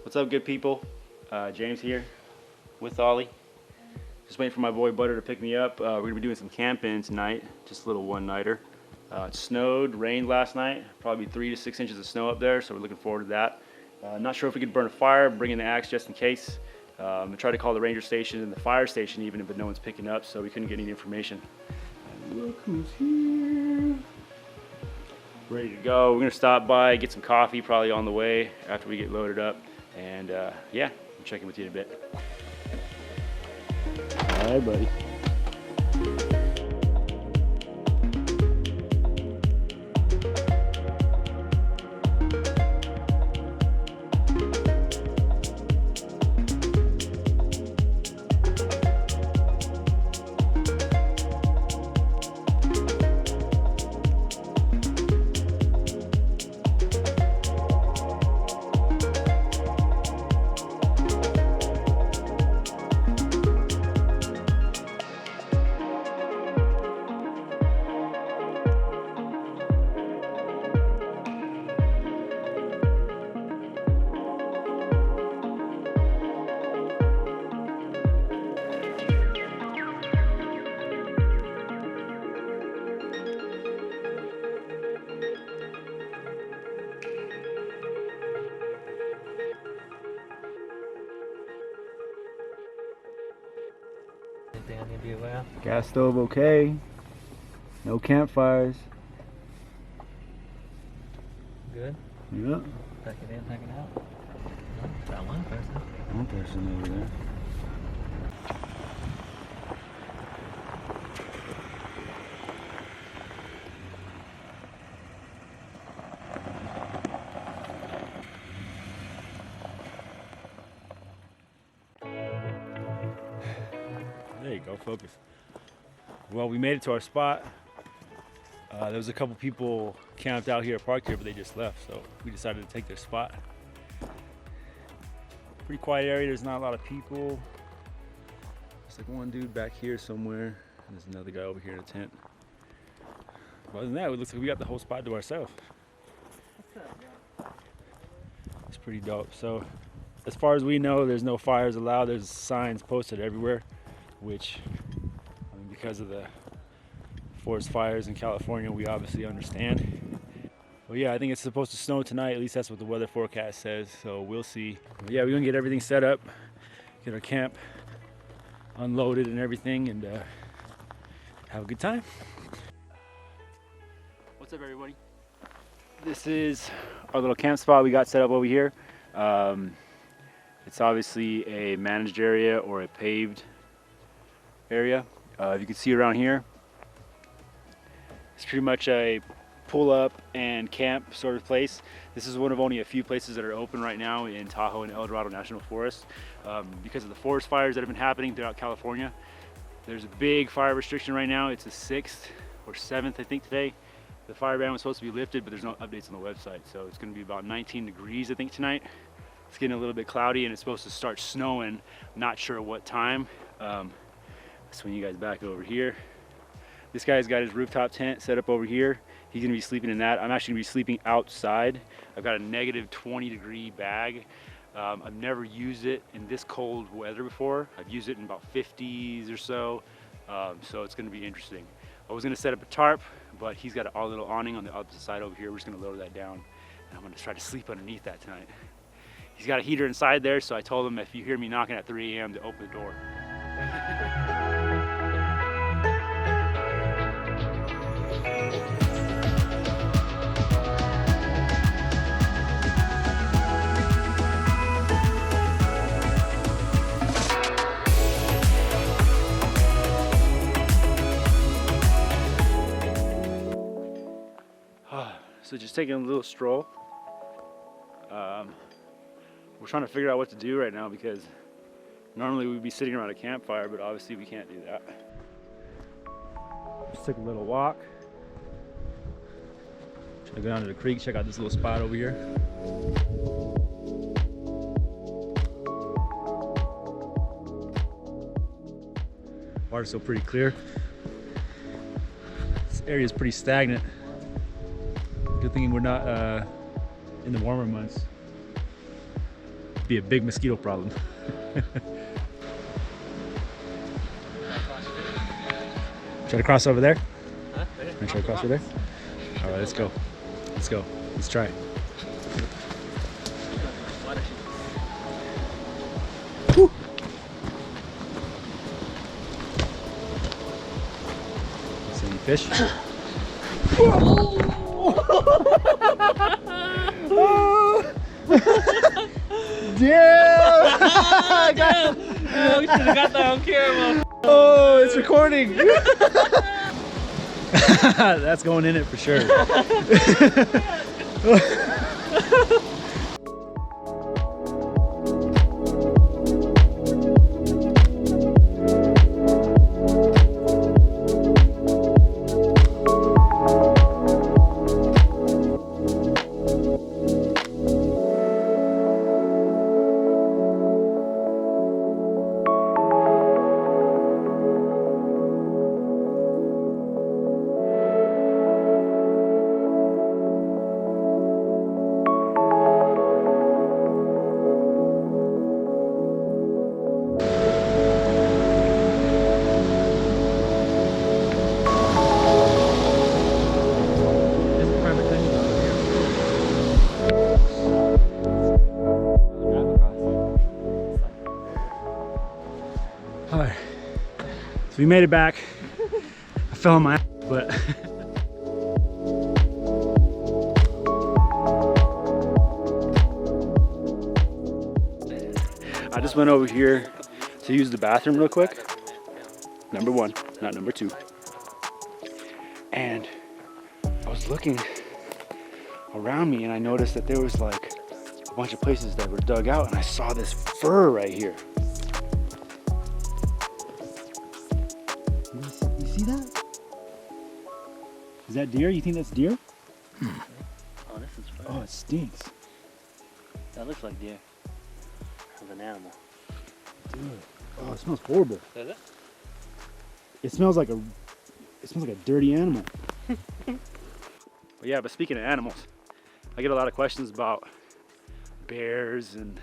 What's up, good people? James here with Ollie. Just waiting for my boy Butter to pick me up. We're gonna be doing some camping tonight, just a little one-nighter. It snowed, rained last night, probably 3 to 6 inches of snow up there, so we're looking forward to that. Not sure if we could burn a fire, bring in the axe just in case. I tried to call the ranger station and the fire station even, but no one's picking up, so we couldn't get any information. Look who's here. Ready to go. We're gonna stop by, get some coffee probably on the way after we get loaded up. And yeah, I'll check in with you in a bit. Hi, buddy. Anything I need to be aware of? Gas stove okay. No campfires. Good? Yep. Pack it in, pack it out. Oh, got one person. One person over there. There you go, focus. Well, we made it to our spot. There was a couple people camped out here, parked here, but they just left, so we decided to take their spot. Pretty quiet area, there's not a lot of people. There's like one dude back here somewhere, and there's another guy over here in a tent. Other than that, it looks like we got the whole spot to ourselves. It's pretty dope. So, as far as we know, there's no fires allowed. There's signs posted everywhere, which, I mean, because of the forest fires in California, we obviously understand. Well, yeah, I think it's supposed to snow tonight. At least that's what the weather forecast says. So we'll see. But yeah, we're gonna get everything set up, get our camp unloaded and everything, and have a good time. What's up, everybody? This is our little camp spot we got set up over here. It's obviously a managed area or a paved area. If you can see around here, it's pretty much a pull up and camp sort of place. This is one of only a few places that are open right now in Tahoe and El Dorado National Forest. Because of the forest fires that have been happening throughout California, there's a big fire restriction right now. It's the 6th or 7th, I think, today. The fire ban was supposed to be lifted, but there's no updates on the website. So it's gonna be about 19 degrees, I think, tonight. It's getting a little bit cloudy and it's supposed to start snowing. Not sure what time. Swing you guys back over here. This guy's got his rooftop tent set up over here. He's gonna be sleeping in that. I'm actually gonna be sleeping outside. I've got a negative 20-degree bag. I've never used it in this cold weather before. I've used it in about 50s or so. So it's gonna be interesting. I was gonna set up a tarp, but he's got our little awning on the opposite side over here. We're just gonna lower that down, and I'm gonna try to sleep underneath that tonight. He's got a heater inside there, so I told him if you hear me knocking at 3 a.m. to open the door. So just taking a little stroll. We're trying to figure out what to do right now because normally we'd be sitting around a campfire, but obviously we can't do that. Just took a little walk. Try to go down to the creek, check out this little spot over here. Water's still pretty clear. This area is pretty stagnant. Good thing we're not in the warmer months. to be a big mosquito problem. Try to cross over there? Huh? Try to cross over there? All right, let's go. Let's go. Let's try. Whew. See any fish? Damn! Oh, we should have got that on camera. Oh, it's recording. That's going in it for sure. Alright, so we made it back. I fell on my ass, but I just went over here to use the bathroom real quick. Number one, not number two. And I was looking around me and I noticed that there was like a bunch of places that were dug out, and I saw this fur right here. You see that? Is that deer? You think that's deer? Oh, this is fun. Oh, it stinks. That looks like deer. As an animal. Dude. Oh, it smells horrible. Does it? It smells like a dirty animal. But yeah, but speaking of animals, I get a lot of questions about bears and,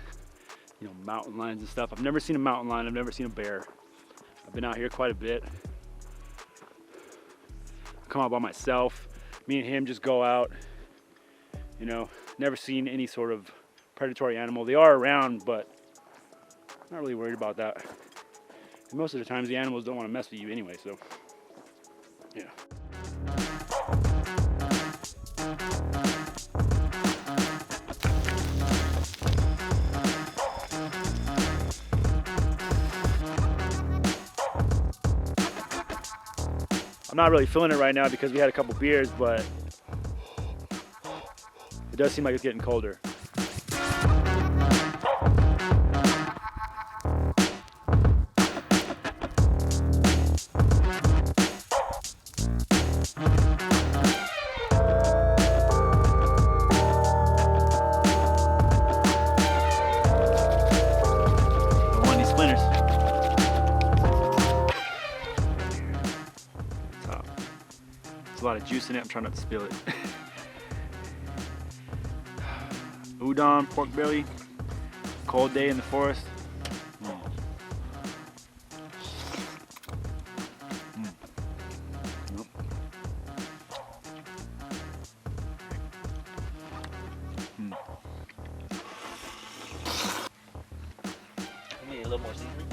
you know, mountain lions and stuff. I've never seen a mountain lion. I've never seen a bear. I've been out here quite a bit. I come out by myself. Me and him just go out. You know, never seen any sort of predatory animal. They are around, but not really worried about that. And most of the times the animals don't want to mess with you anyway, so yeah. I'm not really feeling it right now because we had a couple beers, but it does seem like it's getting colder. Don't want any splinters. There's a lot of juice in it. I'm trying not to spill it. Udon, pork belly, cold day in the forest. Mm. Mm. Nope. Mm. You need a little more seasoning?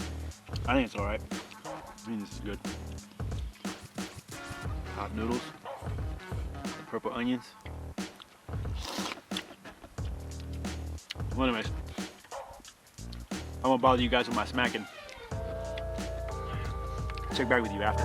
I think it's alright. I think this is good. Hot noodles, the purple onions. Well, anyways, I won't bother you guys with my smacking. Check back with you after.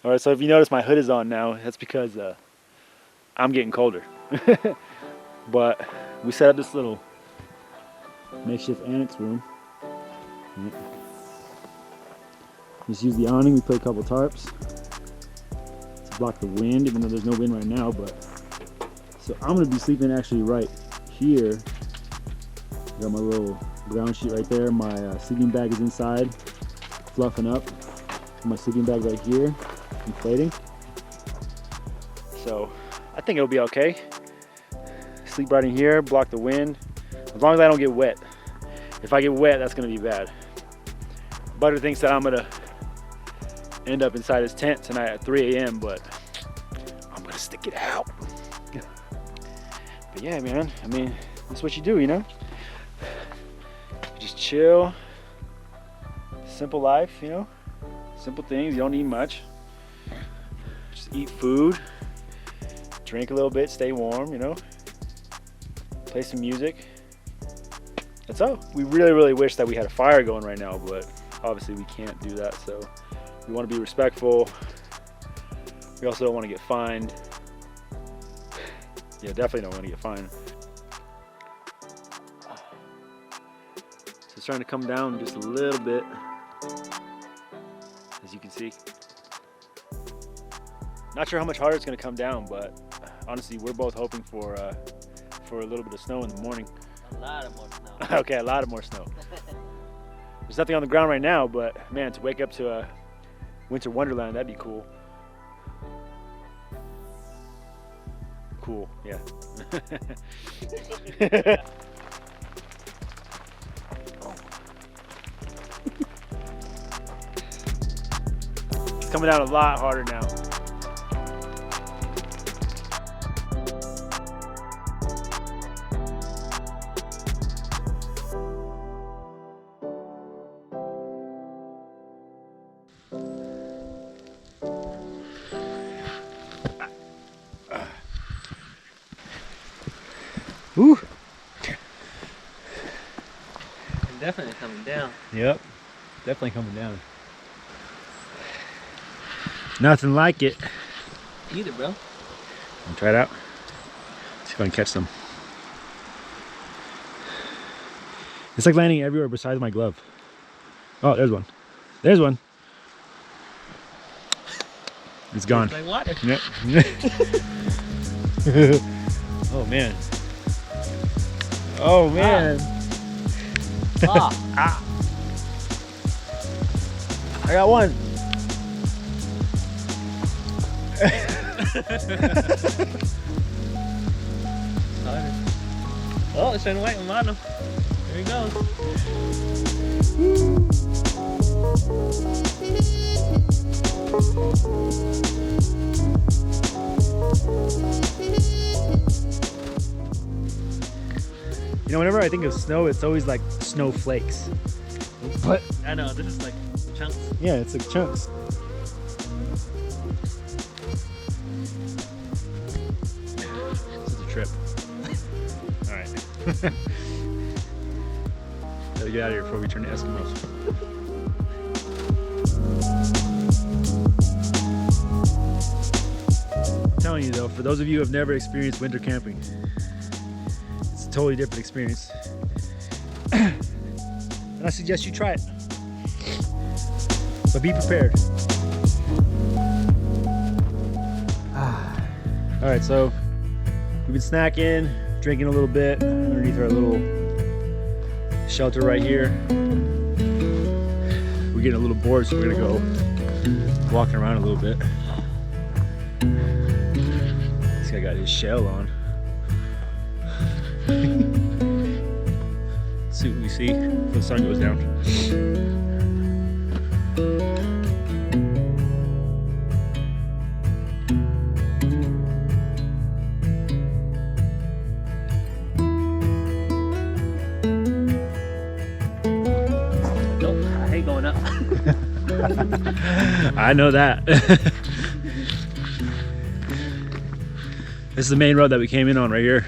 All right, so if you notice my hood is on now, that's because I'm getting colder. But we set up this little makeshift annex room. Right. Just use the awning. We put a couple tarps to block the wind, even though there's no wind right now. But so I'm gonna be sleeping actually right here. Got my little Ground sheet right there. My sleeping bag is inside, fluffing up. My sleeping bag right here, inflating. So I think it'll be okay. Sleep right in here, block the wind. As long as I don't get wet. If I get wet, that's gonna be bad. Butter thinks that I'm gonna end up inside his tent tonight at 3 a.m., but I'm gonna stick it out. But yeah, man, I mean, that's what you do, you know? You just chill, simple life, you know? Simple things, you don't need much. Just eat food, drink a little bit, stay warm, you know? Play some music. That's all. We really, really wish that we had a fire going right now, but obviously we can't do that, so we want to be respectful. We also don't want to get fined. Yeah, definitely don't want to get fined. So it's starting to come down just a little bit, as you can see. Not sure how much harder it's going to come down, but honestly, we're both hoping for a little bit of snow in the morning. A lot of more snow. Okay, a lot of more snow. There's nothing on the ground right now, but man, to wake up to a winter wonderland, that'd be cool. Cool, yeah. It's coming down a lot harder now. Ooh. Definitely coming down. Yep, definitely coming down. Nothing like it. Either, bro. Try it out. See if I can catch some. It's like landing everywhere besides my glove. Oh, there's one. There's one. It's gone. It's like water. Yep. Oh man. Oh man. Ah. Ah. I got one. Oh, it's turning white on bottom. There he goes. You know, whenever I think of snow, it's always like snowflakes. But I know, this is like chunks. yeah, it's like chunks. This is a trip. All right. Gotta get out of here before we turn to Eskimos. I'm telling you though, for those of you who have never experienced winter camping, it's a totally different experience. And I suggest you try it. But be prepared. All right, so we've been snacking, drinking a little bit underneath our little shelter right here. We're getting a little bored, so we're gonna go walking around a little bit. This guy got his shell on. Let's see what we see when the sun goes down. I know that. This is the main road that we came in on right here.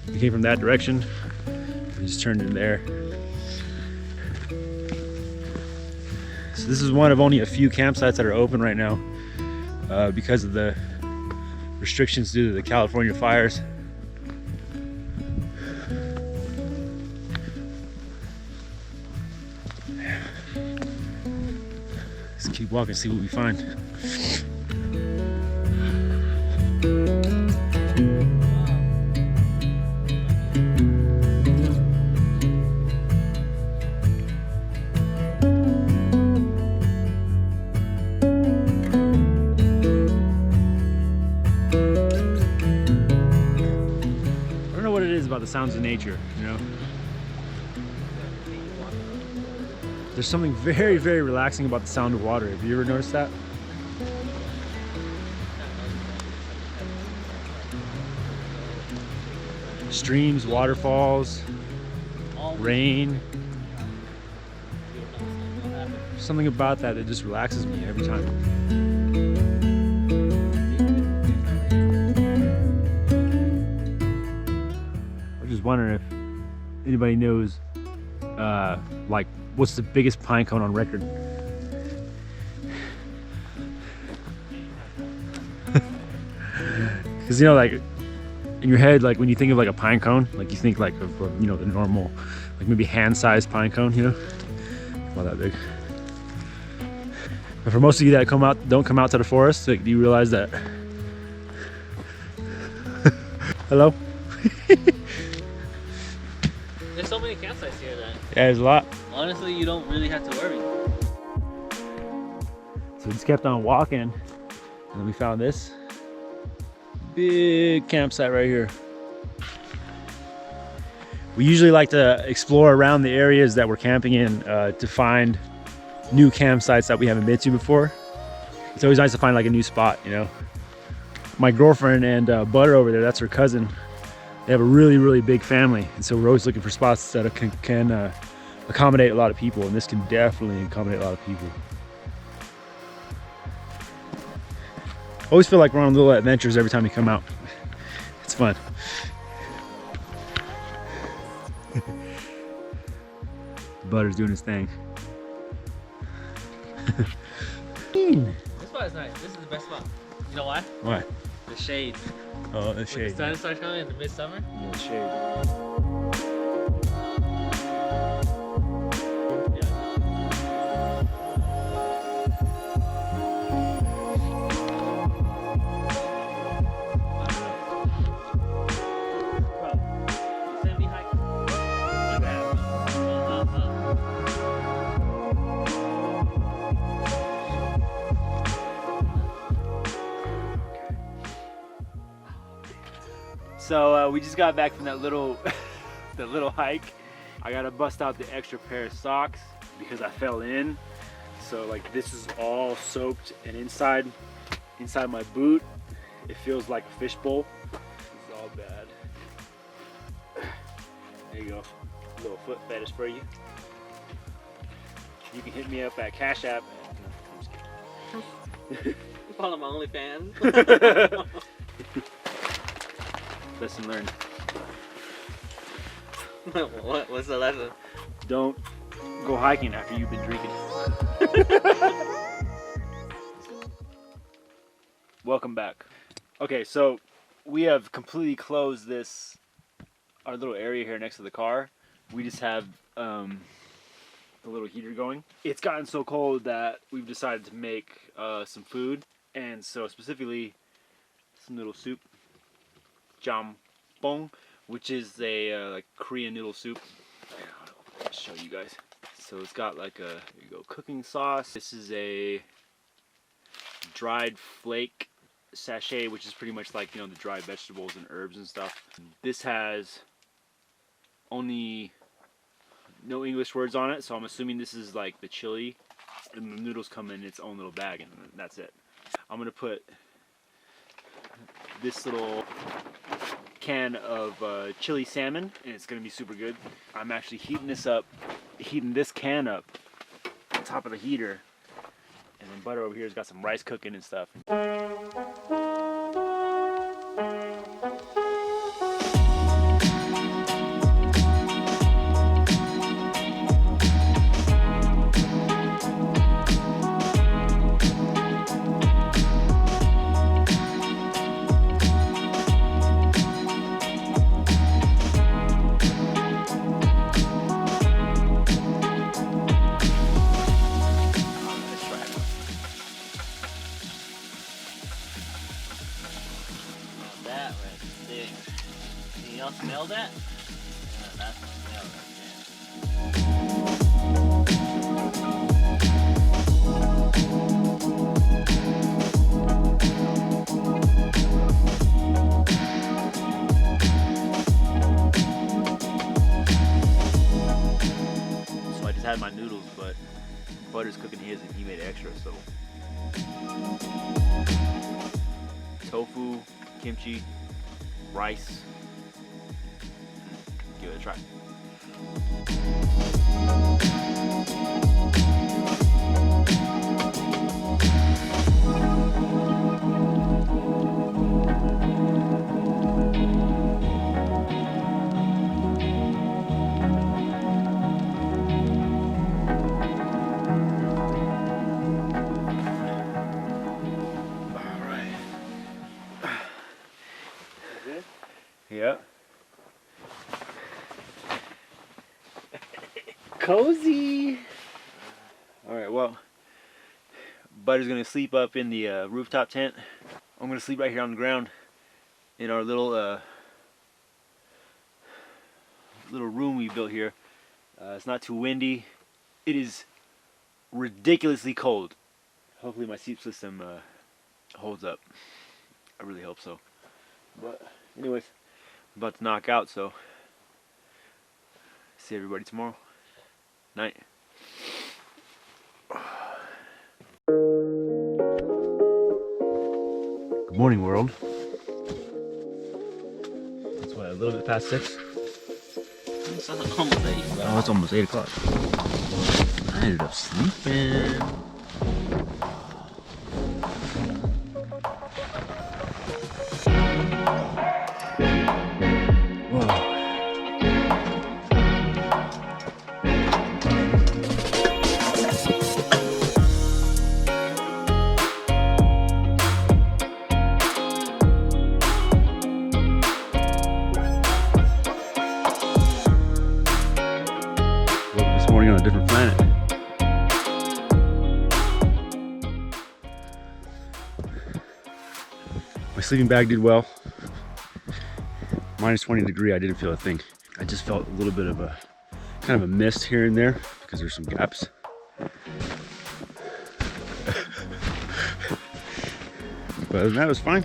We came from that direction. We just turned in there. So this is one of only a few campsites that are open right now because of the restrictions due to the California fires. Let's keep walking, see what we find. sounds of nature, you know? There's something very, very relaxing about the sound of water. Have you ever noticed that? Streams, waterfalls, rain. Something about that just relaxes me every time. I was just wondering if anybody knows, like, what's the biggest pine cone on record? Because, you know, like, in your head, like, when you think of like a pine cone, like, you think like of, you know, the normal, like maybe hand-sized pine cone, you know? Not that big. But for most of you that don't come out to the forest, like, do you realize that? Hello? There's so many campsites here that Yeah, there's a lot. honestly you don't really have to worry. So we just kept on walking, and then we found this big campsite right here. We usually like to explore around the areas that we're camping in to find new campsites that we haven't been to before. It's always nice to find like a new spot, you know. My girlfriend and Butter over there, that's her cousin. They have a really, really big family, and so we're always looking for spots that can accommodate a lot of people, and this can definitely accommodate a lot of people. I always feel like we're on little adventures every time we come out. It's fun. Butter's doing his thing. This spot is nice. This is the best spot. You know why? Why? The shade. Oh, the When shade. the sun starts coming in the midsummer. Yeah, the shade. So we just got back from that little hike. I gotta bust out the extra pair of socks because I fell in. So like this is all soaked, and inside my boot, it feels like a fishbowl. This is all bad. There you go, a little foot fetish for you. You can hit me up at Cash App. No, I'm just kidding. You follow my OnlyFans. Lesson learned. What's the lesson? Don't go hiking after you've been drinking. Welcome back. Okay, so we have completely closed our little area here next to the car. We just have the little heater going. It's gotten so cold that we've decided to make some food, and so specifically some noodle soup. Jampong, which is a like Korean noodle soup. I'll show you guys. So it's got like here you go, cooking sauce. This is a dried flake sachet, which is pretty much like, you know, the dried vegetables and herbs and stuff. This has only no English words on it, so I'm assuming this is like the chili, and the noodles come in its own little bag, and that's it. I'm gonna put this little can of chili salmon, and it's gonna be super good. I'm actually heating this can up on top of the heater, and then Butter over here has got some rice cooking and stuff. had my noodles, but Butter's cooking his and he made extra, so. Tofu, kimchi, rice. Give it a try. Yep. Cozy. All right, well, Butter's gonna sleep up in the rooftop tent. I'm gonna sleep right here on the ground in our little room we built here. It's not too windy. It is ridiculously cold. Hopefully my sleep system holds up. I really hope so. But anyways, I'm about to knock out, so see everybody tomorrow. Night. Good morning, world. It's what, a little bit past 6? It's almost 8. Oh, it's almost 8 o'clock. I ended up sleeping. On a different planet. My sleeping bag did well. Minus 20 degree, I didn't feel a thing. I just felt a little bit of a kind of a mist here and there because there's some gaps. But other than that, it was fine.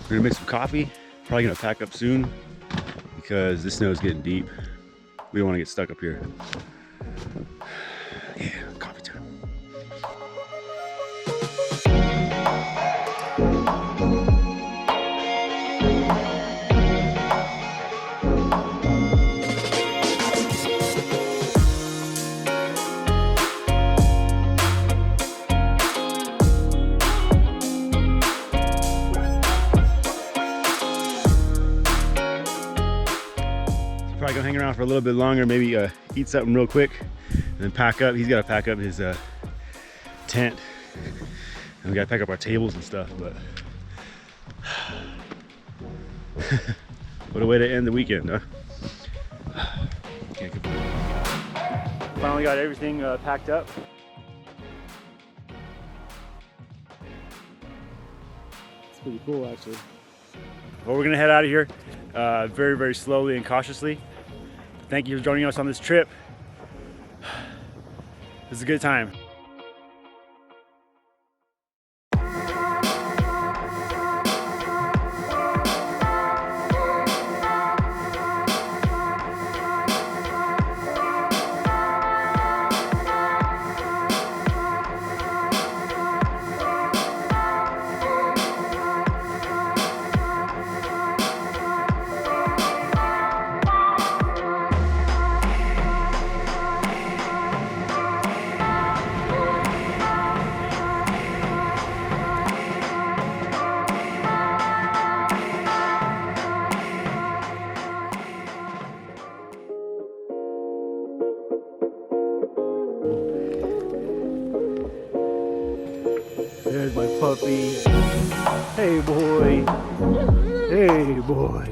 We're gonna make some coffee. Probably gonna pack up soon because the snow is getting deep. We don't want to get stuck up here. Yeah, coffee time. Probably gonna hang around for a little bit longer, maybe eat something real quick and then pack up. He's got to pack up his tent and we got to pack up our tables and stuff, but what a way to end the weekend, huh? Can't complain. Finally got everything packed up. It's pretty cool, actually. Well, we're gonna head out of here very, very slowly and cautiously. Thank you for joining us on this trip. This is a good time. There's my puppy. Hey boy. Hey boy.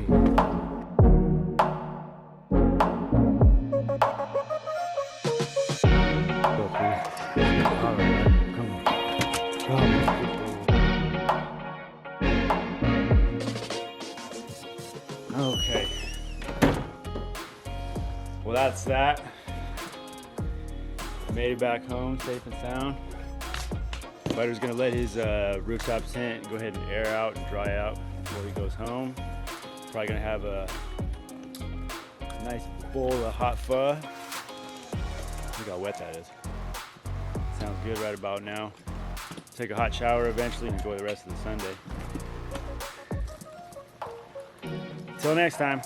Okay. Well, that's that. Made it back home safe and sound. Butter's gonna let his rooftop tent go ahead and air out and dry out before he goes home. Probably gonna have a nice bowl of hot pho Look how wet that is. Sounds good right about now. Take a hot shower eventually and enjoy the rest of the Sunday. Till next time.